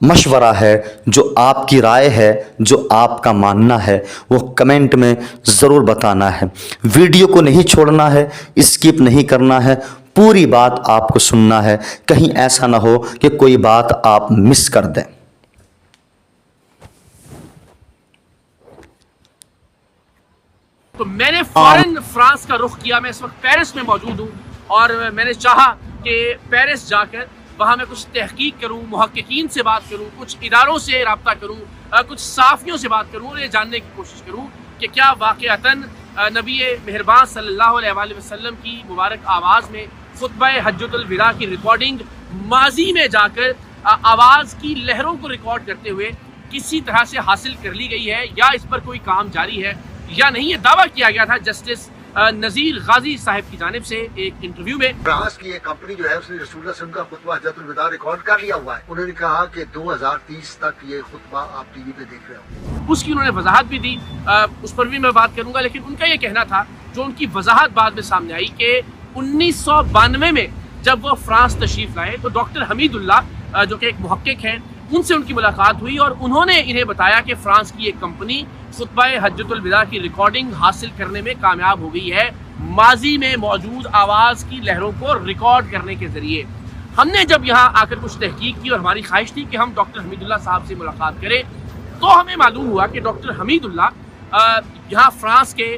مشورہ ہے, جو آپ کی رائے ہے, جو آپ کا ماننا ہے, وہ کمنٹ میں ضرور بتانا ہے. ویڈیو کو نہیں چھوڑنا ہے, اسکپ نہیں کرنا ہے, پوری بات آپ کو سننا ہے. کہیں ایسا نہ ہو کہ کوئی بات آپ مس کر دیں. تو میں نے فوراً فرانس کا رخ کیا. میں اس وقت پیرس میں موجود ہوں اور میں نے چاہا کہ پیرس جا کر وہاں میں کچھ تحقیق کروں, محققین سے بات کروں, کچھ اداروں سے رابطہ کروں, کچھ صحافیوں سے بات کروں اور یہ جاننے کی کوشش کروں کہ کیا واقعتاً نبی مہربان صلی اللہ علیہ وآلہ وسلم کی مبارک آواز میں خطبہ حجۃ الوداع کی ریکارڈنگ ماضی میں جا کر آواز کی لہروں کو ریکارڈ کرتے ہوئے کسی طرح سے حاصل کر لی گئی ہے یا اس پر کوئی کام جاری ہے یا نہیں. یہ دعویٰ کیا گیا تھا جسٹس نذیر غازی صاحب کی جانب سے ایک انٹرویو میں. فرانس کی ایک کمپنی جو ہے اس نے رسول اللہ صلی اللہ علیہ وسلم کا خطبہ حجۃ الوداع ریکارڈ کر لیا ہوا ہے. انہوں نے کہا کہ 2030 تک یہ خطبہ آپ ٹی وی پہ دیکھ رہے ہو. اس کی انہوں نے وضاحت بھی دی, اس پر بھی میں بات کروں گا. لیکن ان کا یہ کہنا تھا, جو ان کی وضاحت بعد میں سامنے آئی, کہ 1992 میں جب وہ فرانس تشریف لائے تو ڈاکٹر حمید اللہ جو کہ ایک محقق ہیں, ان سے ان کی ملاقات ہوئی اور انہوں نے انہیں بتایا کہ فرانس کی ایک کمپنی خطبہ حجۃ الوداع کی ریکارڈنگ حاصل کرنے میں کامیاب ہو گئی ہے ماضی میں موجود آواز کی لہروں کو ریکارڈ کرنے کے ذریعے. ہم نے جب یہاں آ کر کچھ تحقیق کی اور ہماری خواہش تھی کہ ہم ڈاکٹر حمید اللہ صاحب سے ملاقات کریں, تو ہمیں معلوم ہوا کہ ڈاکٹر حمید اللہ یہاں فرانس کے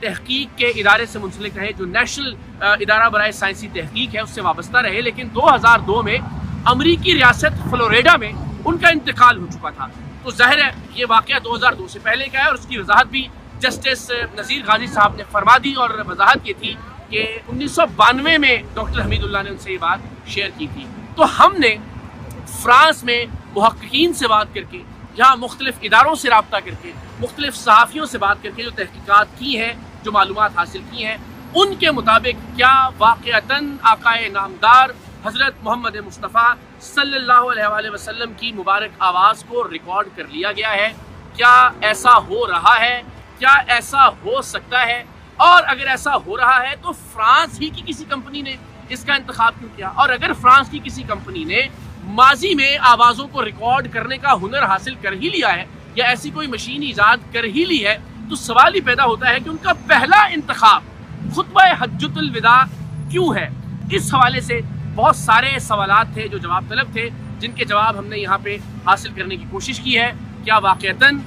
تحقیق کے ادارے سے منسلک رہے, جو نیشنل ادارہ برائے سائنسی تحقیق ہے اس سے وابستہ رہے. لیکن 2002 میں امریکی ریاست فلوریڈا میں ان کا انتقال ہو چکا تھا. تو ظاہر ہے یہ واقعہ 2002 سے پہلے کا ہے اور اس کی وضاحت بھی جسٹس نذیر غازی صاحب نے فرما دی اور وضاحت یہ تھی کہ 1992 میں ڈاکٹر حمید اللہ نے ان سے یہ بات شیئر کی تھی. تو ہم نے فرانس میں محققین سے بات کر کے, یہاں مختلف اداروں سے رابطہ کر کے, مختلف صحافیوں سے بات کر کے جو تحقیقات کی ہیں, جو معلومات حاصل کی ہیں, ان کے مطابق کیا واقعتاً آقا نامدار حضرت محمد مصطفیٰ صلی اللہ علیہ وآلہ وسلم کی مبارک آواز کو ریکارڈ کر لیا گیا ہے؟ کیا ایسا ہو رہا ہے؟ کیا ایسا ہو سکتا ہے؟ اور اگر ایسا ہو رہا ہے تو فرانس ہی کی کسی کمپنی نے اس کا انتخاب کیوں کیا؟ اور اگر فرانس کی کسی کمپنی نے ماضی میں آوازوں کو ریکارڈ کرنے کا ہنر حاصل کر ہی لیا ہے یا ایسی کوئی مشین ایجاد کر ہی لی ہے, تو سوال ہی پیدا ہوتا ہے کہ ان کا پہلا انتخاب خطبہ حجۃ الوداع کیوں ہے؟ اس حوالے سے بہت سارے سوالات تھے جو جواب طلب تھے, جن کے جواب ہم نے یہاں پہ حاصل کرنے کی کوشش کی ہے. کیا واقعتاً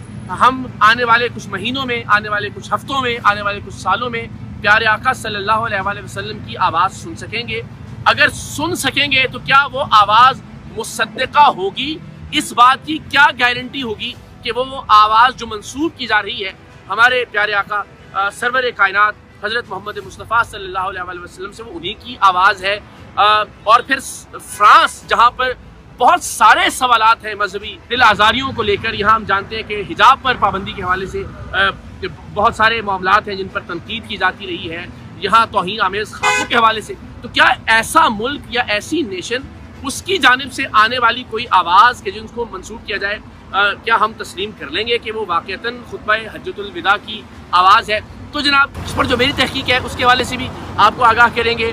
ہم آنے والے کچھ مہینوں میں, آنے والے کچھ ہفتوں میں, آنے والے کچھ سالوں میں پیارے آقا صلی اللہ علیہ وآلہ وسلم کی آواز سن سکیں گے؟ اگر سن سکیں گے تو کیا وہ آواز مصدقہ ہوگی؟ اس بات کی کیا گارنٹی ہوگی کہ وہ آواز جو منسوب کی جا رہی ہے ہمارے پیارے آقا سرور کائنات حضرت محمد مصطفیٰ صلی اللہ علیہ وآلہ وسلم سے, وہ انہی کی آواز ہے؟ اور پھر فرانس جہاں پر بہت سارے سوالات ہیں مذہبی دل آزاریوں کو لے کر, یہاں ہم جانتے ہیں کہ حجاب پر پابندی کے حوالے سے بہت سارے معاملات ہیں جن پر تنقید کی جاتی رہی ہے, یہاں توہین آمیز خاکوں کے حوالے سے. تو کیا ایسا ملک یا ایسی نیشن, اس کی جانب سے آنے والی کوئی آواز کہ جن کو منسوب کیا جائے, کیا ہم تسلیم کر لیں گے کہ وہ واقعتاً خطبہ حجۃ الوداع کی آواز ہے؟ تو جناب اس پر جو میری تحقیق ہے اس کے حوالے سے بھی آپ کو آگاہ کریں گے.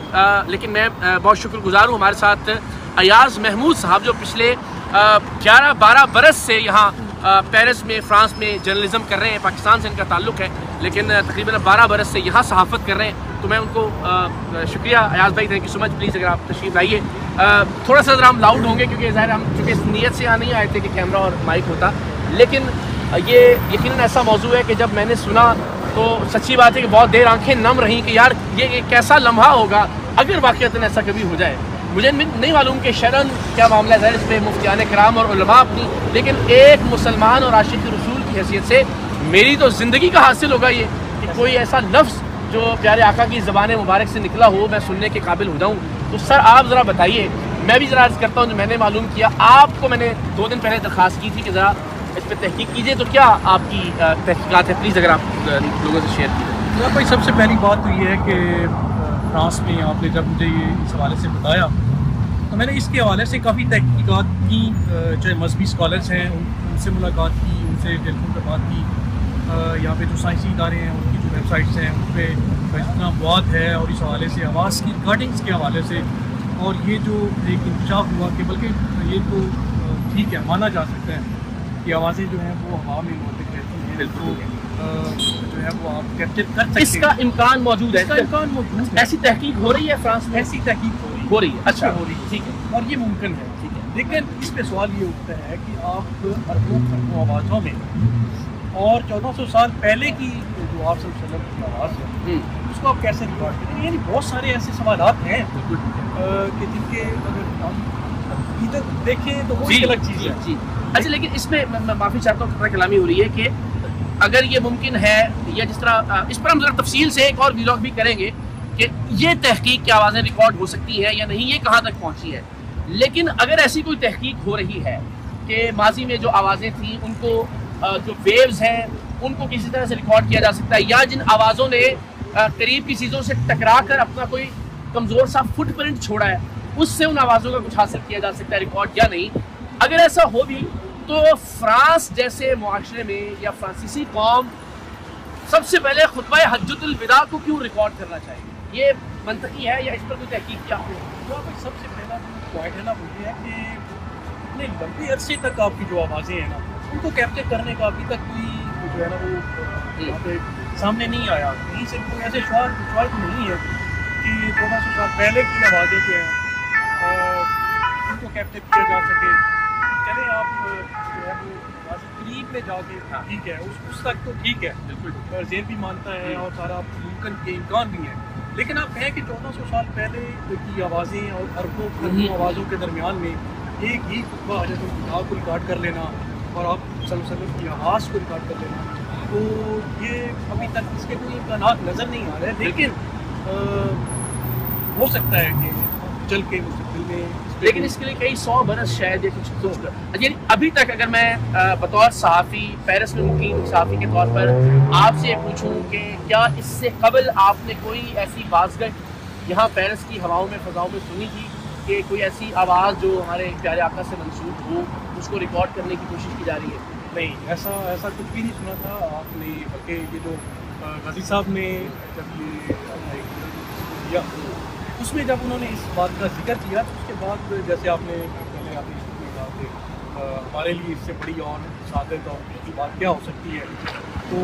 لیکن میں بہت شکر گزار ہوں ہمارے ساتھ ایاز محمود صاحب, جو پچھلے 11-12 برس سے یہاں پیرس میں فرانس میں جرنلزم کر رہے ہیں. پاکستان سے ان کا تعلق ہے لیکن تقریباً 12 برس سے یہاں صحافت کر رہے ہیں. تو میں ان کو شکریہ ایاز بھائی, thank you so much. Please اگر آپ تشریف لائیے. تھوڑا سا ذرا ہم لاؤڈ ہوں گے کیونکہ ظاہر ہم چونکہ اس نیت سے یہاں نہیں آئے تھے کہ کیمرہ اور مائک ہوتا, لیکن یہ یقیناً ایسا موضوع ہے کہ جب میں نے سنا تو سچی بات ہے کہ بہت دیر آنکھیں نم رہیں کہ یار یہ کیسا لمحہ ہوگا اگر واقعتاً ایسا کبھی ہو جائے. مجھے نہیں معلوم کہ شرعاً کیا معاملہ ہے اس پہ مفتیان کرام اور علماء اپنی, لیکن ایک مسلمان اور عاشق رسول کی حیثیت سے میری تو زندگی کا حاصل ہوگا یہ کہ کوئی ایسا لفظ جو پیارے آقا کی زبان مبارک سے نکلا ہو میں سننے کے قابل ہو جاؤں. تو سر آپ ذرا بتائیے, میں بھی ذرا عرض کرتا ہوں جو میں نے معلوم کیا, آپ کو میں نے 2 دن پہلے درخواست کی تھی کہ ذرا اس پہ تحقیق کیجیے, تو کیا آپ کی تحقیقات ہے؟ پلیز اگر آپ لوگوں سے شیئر کیجیے. بھائی سب سے پہلی بات تو یہ ہے کہ فرانس میں آپ نے جب مجھے یہ اس حوالے سے بتایا تو میں نے اس کے حوالے سے کافی تحقیقات کی, جو مذہبی اسکالرس ہیں ان سے ملاقات کی, ان سے ٹیلیفون پر بات کی. یہاں پہ جو سائنسی ادارے ہیں ان کی جو ویب سائٹس ہیں ان پہ جتنا مواد ہے اور اس حوالے سے آواز کی ریکارڈنگس کے حوالے سے, اور یہ جو ایک انکشاف ہوا کہ بلکہ یہ تو ٹھیک ہے مانا جا سکتا ہے کہ آوازیں جو ہیں وہ ہوا میں ناطق رہتی ہیں، بالکل جو ہے وہ آپ کیپچر کر سکتے ہیں. اس کا امکان موجود ہے، اس کا امکان موجود ہے. ایسی تحقیق ہو رہی ہے فرانس میں؟ ایسی تحقیق ہو رہی ہے. اچھا ہو رہی ہے، ٹھیک ہے، اور یہ ممکن ہے. ٹھیک ہے، لیکن اس پہ سوال یہ اٹھتا ہے کہ آپ اربوں خربوں آوازوں میں اور 1400 سال پہلے کی جو آپ صلی اللہ علیہ وسلم کی آواز ہے اس کو آپ کیسے ریکارڈ کریں؟ یعنی بہت سارے ایسے سوالات ہیں کہ جن کے اگر ہم ادھر دیکھیں تو وہ ایک الگ چیز ہے. جی اچھا، لیکن اس میں میں معافی چاہتا ہوں، خطرہ کلامی ہو رہی ہے کہ اگر یہ ممکن ہے یا جس طرح اس پر ہم ذرا تفصیل سے ایک اور ویلاگ بھی کریں گے کہ یہ تحقیق کی آوازیں ریکارڈ ہو سکتی ہیں یا نہیں، یہ کہاں تک پہنچی ہے. لیکن اگر ایسی کوئی تحقیق ہو رہی ہے کہ ماضی میں جو آوازیں تھیں ان کو جو ویوز ہیں ان کو کسی طرح سے ریکارڈ کیا جا سکتا ہے، یا جن آوازوں نے قریب کی چیزوں سے ٹکرا کر اپنا کوئی کمزور سا فٹ پرنٹ چھوڑا ہے، اس سے ان آوازوں کا کچھ حاصل کیا جا سکتا ہے ریکارڈ یا نہیں. اگر ایسا ہو بھی تو فرانس جیسے معاشرے میں یا فرانسیسی قوم سب سے پہلے خطبہ حجۃ الوداع کو کیوں ریکارڈ کرنا چاہیے؟ یہ منطقی ہے یا اس پر کوئی تحقیق کیا ہو؟ سب سے پہلا پوائنٹ ہے نا وہ یہ ہے کہ اتنے لمبے عرصے تک آپ کی جو آوازیں ہیں نا ان کو کیپچر کرنے کا ابھی تک کوئی جو ہے نا وہ یہاں پہ سامنے نہیں آیا. کہیں سے کوئی ایسے شواہد نہیں ہے کہ 1400 سال پہلے کی آوازیں جو ہیں ان کو کیپچر کیا جا سکے. چلیں آپ جو ہے وہ قریب میں جا کے ٹھیک ہے اس تک تو ٹھیک ہے، بالکل ذہن بھی مانتا ہے اور سارا ممکن کے امکان بھی ہے. لیکن آپ کہیں کہ 1400 سال پہلے کی آوازیں اور اربوں آوازوں کے درمیان میں ایک ہی خطبہ حجۃ الوداع کو ریکارڈ کر لینا اور آپ صلی اللہ علیہ وسلم کی آواز کو ریکارڈ کر لینا، تو یہ ابھی تک اس کے کوئی امکانات نظر نہیں آ رہے. لیکن ہو سکتا ہے کہ چل کے مستقبل میں، لیکن اس کے لیے کئی 100 برس شاید یا کچھ یعنی ابھی تک اگر میں بطور صحافی پیرس میں مقیم صحافی کے طور پر آپ سے پوچھوں کہ کیا اس سے قبل آپ نے کوئی ایسی بازگشت یہاں پیرس کی ہواؤں میں فضاؤں میں سنی تھی کہ کوئی ایسی آواز جو ہمارے پیارے آقا سے منسوب ہو اس کو ریکارڈ کرنے کی کوشش کی جا رہی ہے؟ نہیں، ایسا کچھ بھی نہیں سنا تھا آپ نے. بلکہ یہ جو غازی صاحب نے جب یہ کیا اس میں جب انہوں نے اس بات کا ذکر کیا تو اس کے بعد جیسے آپ نے پہلے آپ نے کہا کہ ہمارے لیے اس سے بڑی اور سعادت اور اس کی بات کیا ہو سکتی ہے، تو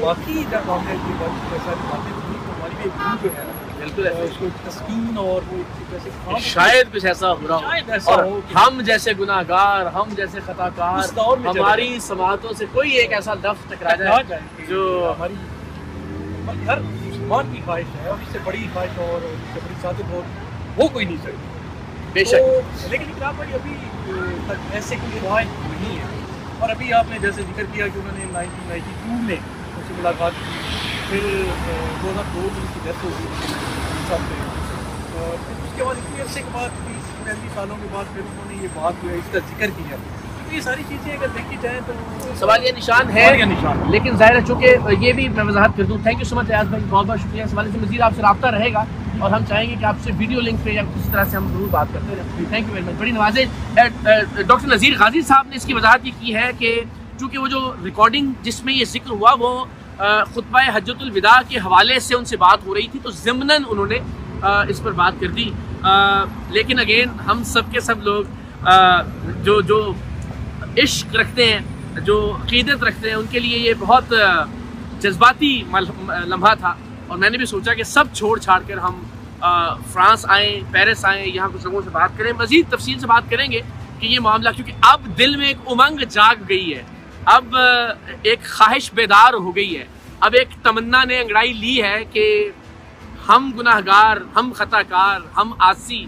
باقی جب ہم نے یہ بات ایسا باتیں سنی تو ہماری بھی ایک جو ہے بالکل اس کو تسکین اور وہ جیسے شاید کچھ ایسا ہو رہا ہو اور ہم جیسے گناہ گار، ہم جیسے خطا کار، ہماری سماعتوں سے کوئی ایک ایسا لفظ ٹکرا جائے جو ہماری ہر مسلمان کی خواہش ہے، اور اس سے بڑی خواہش اور اس سے بڑی سعادت اور وہ کوئی نہیں سکتی بے شک. لیکن اقرار بھائی ابھی تک ایسے کوئی روایت نہیں ہے. اور ابھی آپ نے جیسے ذکر کیا کہ انہوں نے 1992 میں اس سے ملاقات کی، پھر 2002 میں اس کی ڈیتھ ہو گئی صاحب سے، پھر اس کے بعد اتنے عرصے کے بعد 30-35 سالوں کے بعد پھر انہوں نے یہ بات جو ہے اس کا ذکر کیا. تو یہ ساری چیزیں اگر دیکھی جائیں تو سوال یہ نشان ہے، لیکن ظاہر ہے چونکہ یہ بھی میں وضاحت کر دوں. تھینک یو سو مچ ریاض بھائی، بہت بہت شکریہ. اس حوالے سے مزید آپ سے رابطہ رہے گا اور ہم چاہیں گے کہ آپ سے ویڈیو لنک پہ یا کسی طرح سے ہم ضرور بات کرتے رہیں. تھینک یو ویری مچ، بڑی نوازش. ڈاکٹر نذیر غازی صاحب نے اس کی وضاحت یہ کی ہے کہ چونکہ وہ جو ریکارڈنگ جس میں یہ ذکر ہوا وہ خطبہ حجۃ الوداع کے حوالے سے ان سے بات ہو رہی تھی تو ضمناً انہوں نے اس پر بات کر دی. لیکن اگین ہم سب کے سب لوگ جو عشق رکھتے ہیں، جو عقیدت رکھتے ہیں، ان کے لیے یہ بہت جذباتی لمحہ تھا. اور میں نے بھی سوچا کہ سب چھوڑ چھاڑ کر ہم فرانس آئیں، پیرس آئیں، یہاں کچھ لوگوں سے بات کریں، مزید تفصیل سے بات کریں گے کہ یہ معاملہ، کیونکہ اب دل میں ایک امنگ جاگ گئی ہے، اب ایک خواہش بیدار ہو گئی ہے، اب ایک تمنا نے انگڑائی لی ہے کہ ہم گناہ گار، ہم خطا کار، ہم عاصی،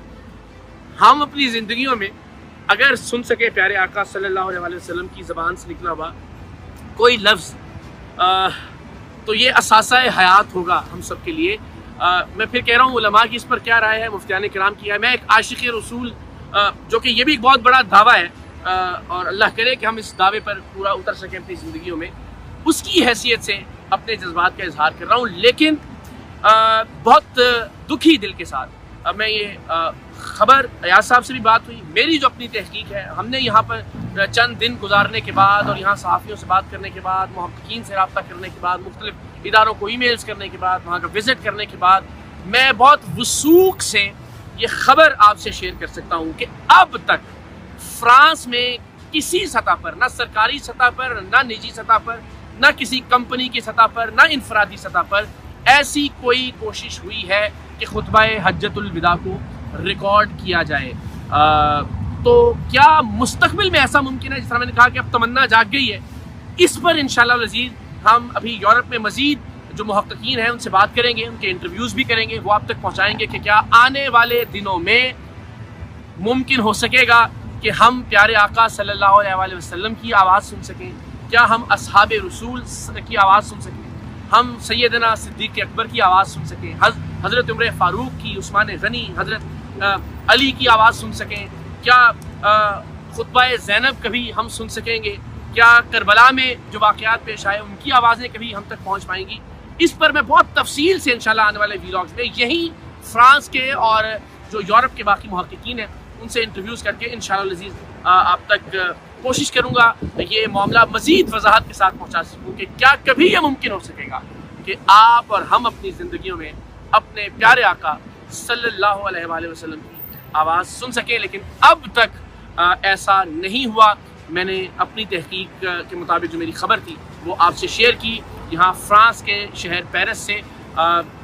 ہم اپنی زندگیوں میں اگر سن سکے پیارے آقا صلی اللہ علیہ وسلم کی زبان سے نکلا ہوا کوئی لفظ تو یہ اثاثہ حیات ہوگا ہم سب کے لیے. میں پھر کہہ رہا ہوں علماء کی اس پر کیا رائے ہے، مفتیان کرام کی ہے. میں ایک عاشق رسول جو کہ یہ بھی ایک بہت بڑا دعویٰ ہے اور اللہ کرے کہ ہم اس دعوے پر پورا اتر سکیں اپنی زندگیوں میں، اس کی حیثیت سے اپنے جذبات کا اظہار کر رہا ہوں. لیکن بہت دکھی دل کے ساتھ میں یہ خبر ایاز صاحب سے بھی بات ہوئی، میری جو اپنی تحقیق ہے، ہم نے یہاں پر چند دن گزارنے کے بعد اور یہاں صحافیوں سے بات کرنے کے بعد، محققین سے رابطہ کرنے کے بعد، مختلف اداروں کو ای میلز کرنے کے بعد، وہاں کا وزٹ کرنے کے بعد، میں بہت وثوق سے یہ خبر آپ سے شیئر کر سکتا ہوں کہ اب تک فرانس میں کسی سطح پر، نہ سرکاری سطح پر، نہ نجی سطح پر، نہ کسی کمپنی کی سطح پر، نہ انفرادی سطح پر ایسی کوئی کوشش ہوئی ہے کہ خطبہ حجۃ الوداع کو ریکارڈ کیا جائے۔ تو کیا مستقبل میں ایسا ممکن ہے؟ جس طرح میں نے کہا کہ اب تمنا جاگ گئی ہے، اس پر انشاءاللہ العزیز ہم ابھی یورپ میں مزید جو محققین ہیں ان سے بات کریں گے، ان کے انٹرویوز بھی کریں گے، وہ آپ تک پہنچائیں گے کہ کیا آنے والے دنوں میں ممکن ہو سکے گا کہ ہم پیارے آقا صلی اللہ علیہ وآلہ وسلم کی آواز سن سکیں، کیا ہم اصحاب رسول کی آواز سن سکیں، ہم سیدنا صدیق اکبر کی آواز سن سکیں، حضرت عمر فاروق کی، عثمان غنی، حضرت علی کی آواز سن سکیں، کیا خطبہ زینب کبھی ہم سن سکیں گے، کیا کربلا میں جو واقعات پیش آئے ان کی آوازیں کبھی ہم تک پہنچ پائیں گی؟ اس پر میں بہت تفصیل سے انشاءاللہ آنے والے ویلاگز میں یہی فرانس کے اور جو یورپ کے باقی محققین ہیں ان سے انٹرویوز کر کے انشاءاللہ العزیز آپ تک کوشش کروں گا یہ معاملہ مزید وضاحت کے ساتھ پہنچا سکوں کہ کیا کبھی یہ ممکن ہو سکے گا کہ آپ اور ہم اپنی زندگیوں میں اپنے پیارے آقا صلی اللہ علیہ وآلہ وسلم کی آواز سن سکیں۔ لیکن اب تک ایسا نہیں ہوا۔ میں نے اپنی تحقیق کے مطابق جو میری خبر تھی وہ آپ سے شیئر کی۔ یہاں فرانس کے شہر پیرس سے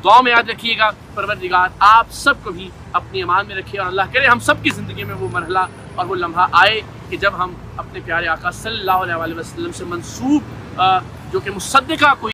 دعا میں یاد رکھیے گا، پروردگار آپ سب کو بھی اپنی امان میں رکھے، اور اللہ کرے ہم سب کی زندگی میں وہ مرحلہ اور وہ لمحہ آئے کہ جب ہم اپنے پیارے آقا صلی اللہ علیہ وآلہ وسلم سے منسوب جو کہ مصدقہ کوئی